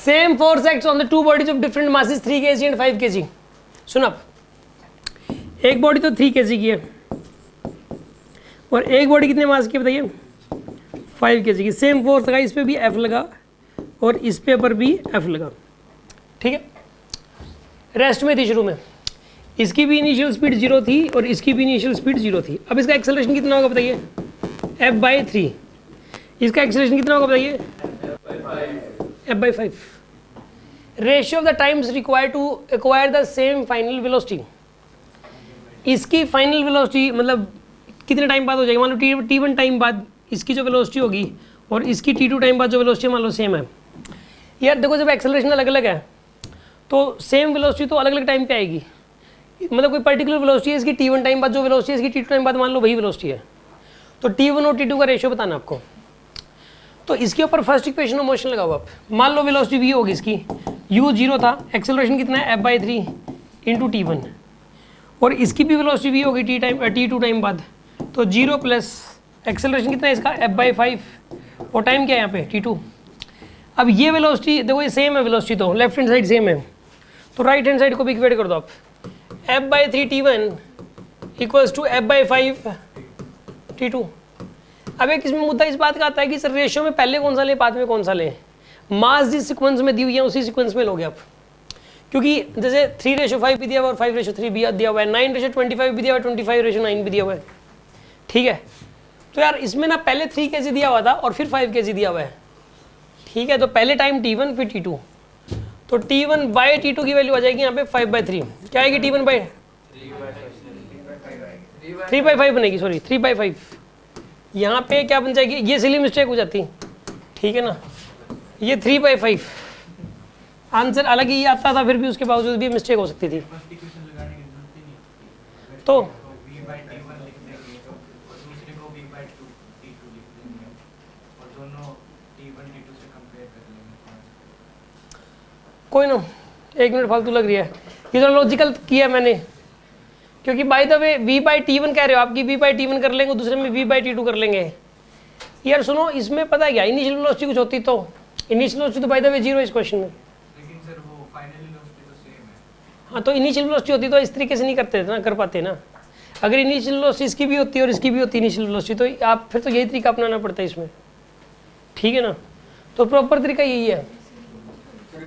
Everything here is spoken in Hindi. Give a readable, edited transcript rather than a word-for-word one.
Same force acts on the two bodies of different masses 3 kg and 5 kg। सुन आप, एक बॉडी तो 3 kg की है और एक बॉडी कितने मास की है बताइए, 5 kg की। सेम फोर्स लगा, इस पे भी F लगा और इस पे पर भी F लगा, ठीक है। रेस्ट में थी शुरू में, इसकी भी इनिशियल स्पीड 0 थी और इसकी भी इनिशियल स्पीड 0 थी। अब इसका एक्सेलरेशन कितना होगा बताइए, F/3। इसका एक्सेलरेशन कितना होगा बताइए, F/5। Ratio of the times required to acquire the same final velocity. इसकी फाइनल वेलोसिटी मतलब कितने टाइम बाद हो जाएगी, मान लो T1 टाइम बाद इसकी जो वेलोसिटी होगी और इसकी T2 टाइम बाद जो वेलोसिटी मान लो सेम है। यार देखो, जब एक्सेलरेशन अलग अलग है तो सेम वेलोसिटी तो अलग अलग टाइम पे आएगी, मतलब कोई पर्टिकुलर वेलोसिटी है इसकी T1 टाइम बाद, जो वेलोसिटी है इसकी T2 टाइम बाद मान लो वही वेलोसिटी है, तो T1 और T2 का रेशियो बताना आपको। तो इसके ऊपर फर्स्ट इक्वेशन ऑफ मोशन लगाओ आप। मान लो वेलोसिटी v होगी इसकी, u 0 था, एक्सेलरेशन कितना है F/3 इंटू T1, और इसकी भी वेलोसिटी v होगी T2 टाइम बाद, तो 0 प्लस एक्सेलरेशन कितना है इसका F/5 और टाइम क्या है यहाँ पे T2। अब ये वेलोसिटी देखो, ये सेम है वेलोसिटी, तो लेफ्ट हैंड साइड सेम है, तो राइट हैंड साइड को भी इक्वेट कर दो आप। F/3 T1 equals to F/5 T2। अब एक इसमें मुद्दा इस बात का आता है कि सर रेशियो में पहले कौन सा ले, बाद में कौन सा ले। मास जिस सीक्वेंस में दी हुई है उसी सीक्वेंस में लोगे आप, क्योंकि जैसे 3:5 भी दिया हुआ और 5:3 भी दिया हुआ है, 9:25 भी दिया हुआ है, 25:9 भी दिया हुआ है, ठीक है। तो यार इसमें ना पहले 3 kg दिया हुआ था और फिर 5 kg दिया हुआ है, ठीक है। तो पहले टाइम T1 फिर T2, तो T1/T2 की वैल्यू आ जाएगी यहाँ पे 5/3। क्या आएगी T1/3/5 बनेगी, सॉरी 3/5। यहाँ पे क्या बन जाएगी, ये सिली मिस्टेक हो जाती, ठीक है ना, ये 3/5। आंसर अलग ही आता था, फिर भी उसके बावजूद भी मिस्टेक हो सकती थी। तो कोई ना, 1 मिनट फालतू लग रही है, ये तो लॉजिकल किया मैंने, क्योंकि बाय द वे v/T1 कह रहे हो आपकी, v/T1 कर लेंगे, दूसरे में v/T2 कर लेंगे। यार सुनो, इसमें पता है क्या, इनिशियल वेलोसिटी कुछ होती तो, इनिशियल वेलोसिटी तो बाय द वे 0 है इस क्वेश्चन में, लेकिन सर वो फाइनल वेलोसिटी तो सेम है। हाँ, तो इनिशियल वेलोसिटी होती तो इस तरीके से नहीं करते ना, कर पाते ना। अगर इनिशियल वेलोसिटी इसकी भी होती है और इसकी भी होती है इनिशियल वेलोसिटी, तो आप फिर तो यही तरीका अपनाना पड़ता है इसमें, ठीक है ना। तो प्रॉपर तरीका यही है।